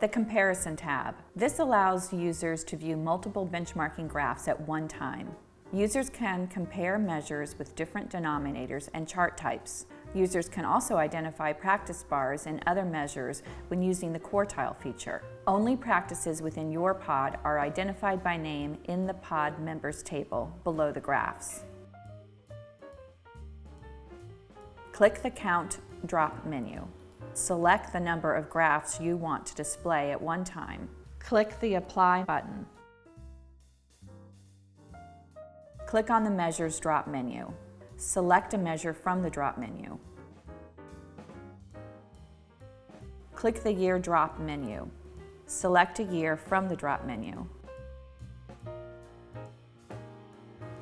The Comparison tab. This allows users to view multiple benchmarking graphs at one time. Users can compare measures with different denominators and chart types. Users can also identify practice bars and other measures when using the Quartile feature. Only practices within your pod are identified by name in the pod members table below the graphs. Click the Count drop menu. Select the number of graphs you want to display at one time. Click the Apply button. Click on the Measures drop menu. Select a measure from the drop menu. Click the Year drop menu. Select a year from the drop menu.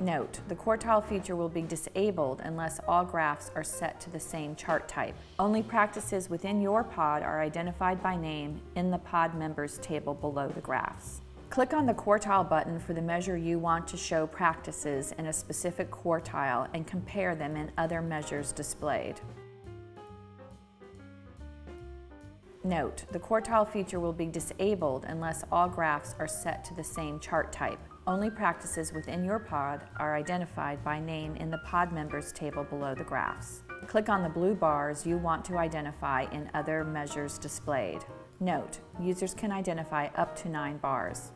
Note, the Quartile feature will be disabled unless all graphs are set to the same chart type. Only practices within your pod are identified by name in the pod members table below the graphs. Click on the Quartile button for the measure you want to show practices in a specific quartile and compare them in other measures displayed. Note, the Quartile feature will be disabled unless all graphs are set to the same chart type. Only practices within your pod are identified by name in the pod members table below the graphs. Click on the blue bars you want to identify in other measures displayed. Note, users can identify up to 9 bars.